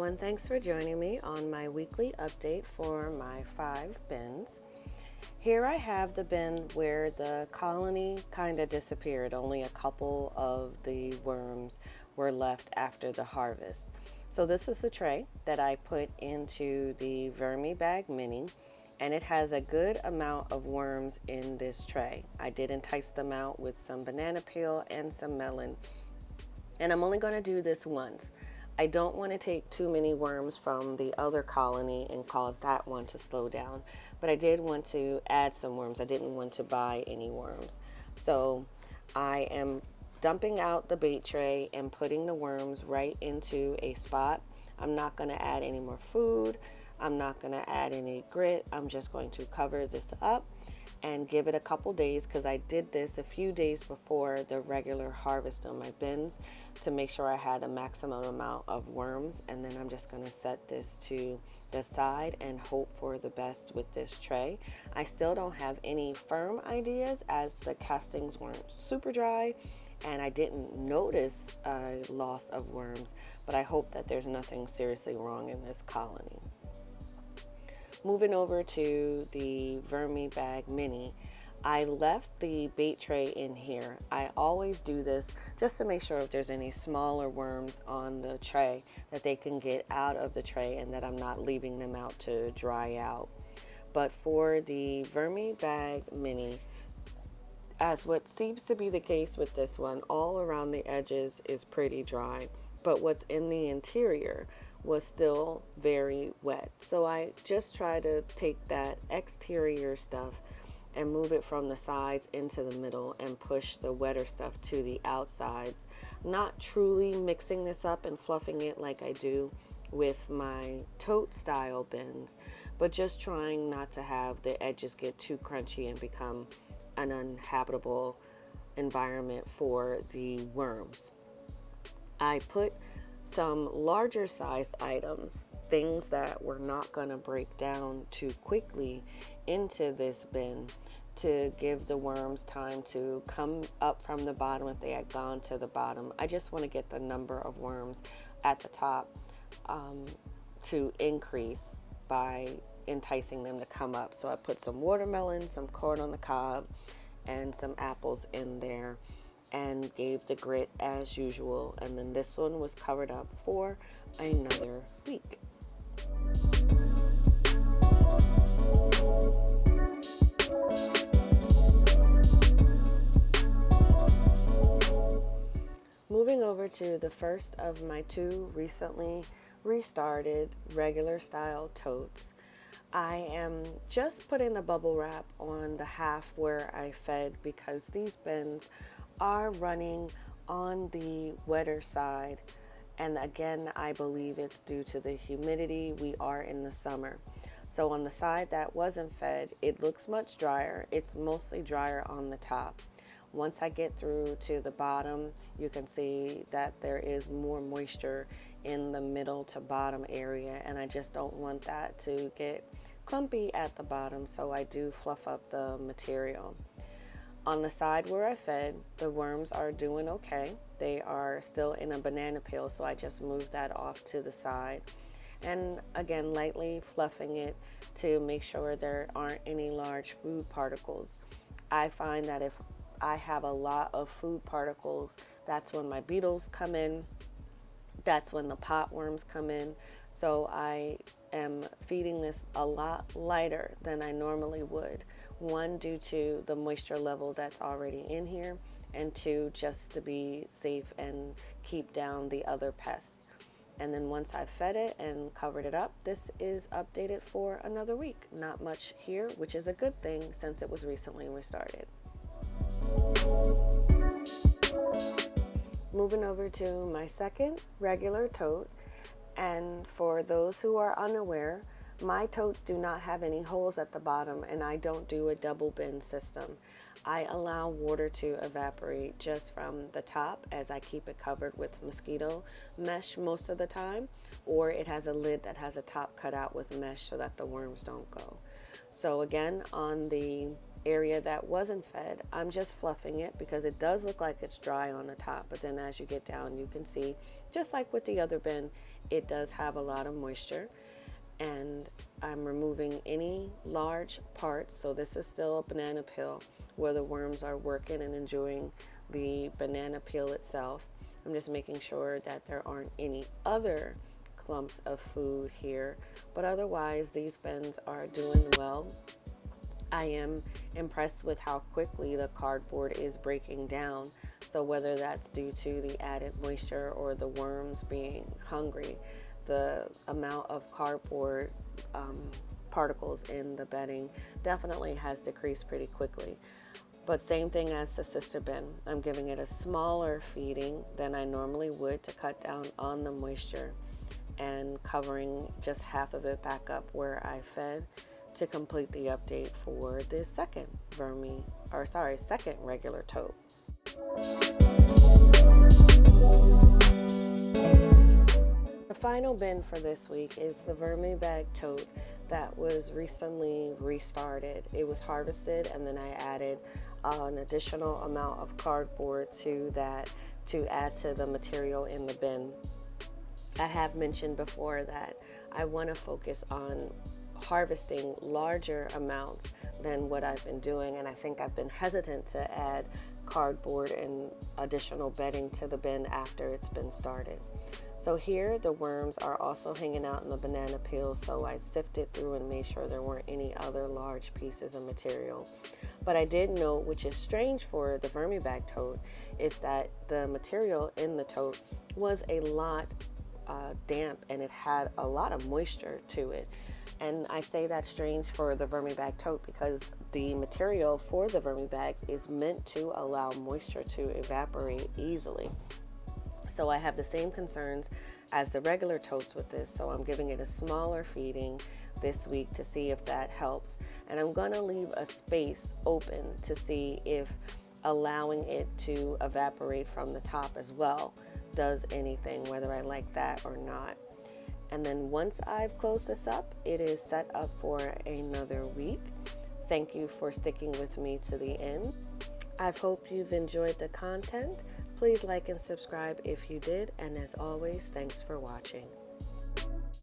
Hello and thanks for joining me on my weekly update for my 5 bins. Here I have the bin where the colony kind of disappeared. Only a couple of the worms were left after the harvest. So this is the tray that I put into the Vermibag Mini, and it has a good amount of worms in this tray. I did entice them out with some banana peel and some melon, and I'm only going to do this once. I don't want to take too many worms from the other colony and cause that one to slow down, but I did want to add some worms. I didn't want to buy any worms. So I am dumping out the bait tray and putting the worms right into a spot. I'm not going to add any more food. I'm not going to add any grit. I'm just going to cover this up and give it a couple days, because I did this a few days before the regular harvest on my bins to make sure I had a maximum amount of worms. And then I'm just going to set this to the side and hope for the best with this tray. I still don't have any firm ideas as the castings weren't super dry and I didn't notice a loss of worms, but I hope that there's nothing seriously wrong in this colony. Moving over to the Vermibag Mini, I left the bait tray in here. I always do this just to make sure if there's any smaller worms on the tray that they can get out of the tray and that I'm not leaving them out to dry out. But for the Vermibag Mini, as what seems to be the case with this one, all around the edges is pretty dry, but what's in the interior was still very wet. So I just try to take that exterior stuff and move it from the sides into the middle and push the wetter stuff to the outsides, not truly mixing this up and fluffing it like I do with my tote style bins, but just trying not to have the edges get too crunchy and become an uninhabitable environment for the worms. I put some larger size items, things that were not going to break down too quickly, into this bin to give the worms time to come up from the bottom if they had gone to the bottom. I just want to get the number of worms at the top to increase by enticing them to come up. So I put some watermelon, some corn on the cob, and some apples in there, and gave the grit as usual. And then this one was covered up for another week. Moving over to the first of my 2 recently restarted regular style totes. I am just putting the bubble wrap on the half where I fed, because these bins are running on the wetter side, and again I believe it's due to the humidity. We are in the summer, so on the side that wasn't fed, it looks much drier. It's mostly drier on the top. Once I get through to the bottom, you can see that there is more moisture in the middle to bottom area, and I just don't want that to get clumpy at the bottom, so I do fluff up the material. On the side where I fed, the worms are doing okay. They are still in a banana peel, so I just moved that off to the side. And again, lightly fluffing it to make sure there aren't any large food particles. I find that if I have a lot of food particles, that's when my beetles come in. That's when the pot worms come in. So I am feeding this a lot lighter than I normally would. 1, due to the moisture level that's already in here, and 2, just to be safe and keep down the other pests. And then once I've fed it and covered it up, this is updated for another week. Not much here, which is a good thing since it was recently restarted. Moving over to my second regular tote, and for those who are unaware, my totes do not have any holes at the bottom, and I don't do a double bin system. I allow water to evaporate just from the top, as I keep it covered with mosquito mesh most of the time, or it has a lid that has a top cut out with mesh so that the worms don't go. So again, on the area that wasn't fed, I'm just fluffing it because it does look like it's dry on the top, but then as you get down, you can see, just like with the other bin, it does have a lot of moisture. And I'm removing any large parts. So this is still a banana peel where the worms are working and enjoying the banana peel itself. I'm just making sure that there aren't any other clumps of food here, but otherwise these bins are doing well. I am impressed with how quickly the cardboard is breaking down. So whether that's due to the added moisture or the worms being hungry, the amount of cardboard particles in the bedding definitely has decreased pretty quickly. But same thing as the sister bin. I'm giving it a smaller feeding than I normally would to cut down on the moisture, and covering just half of it back up where I fed to complete the update for this second second regular tote. The final bin for this week is the Vermibag tote that was recently restarted. It was harvested and then I added an additional amount of cardboard to that to add to the material in the bin. I have mentioned before that I want to focus on harvesting larger amounts than what I've been doing, and I think I've been hesitant to add cardboard and additional bedding to the bin after it's been started. So here the worms are also hanging out in the banana peels, so I sifted through and made sure there weren't any other large pieces of material. But I did note, which is strange for the Vermibag tote, is that the material in the tote was a lot damp and it had a lot of moisture to it. And I say that's strange for the Vermibag tote because the material for the Vermibag is meant to allow moisture to evaporate easily. So I have the same concerns as the regular totes with this, so I'm giving it a smaller feeding this week to see if that helps. And I'm going to leave a space open to see if allowing it to evaporate from the top as well does anything, whether I like that or not. And then once I've closed this up, it is set up for another week. Thank you for sticking with me to the end. I hope you've enjoyed the content. Please like and subscribe if you did, and as always, thanks for watching.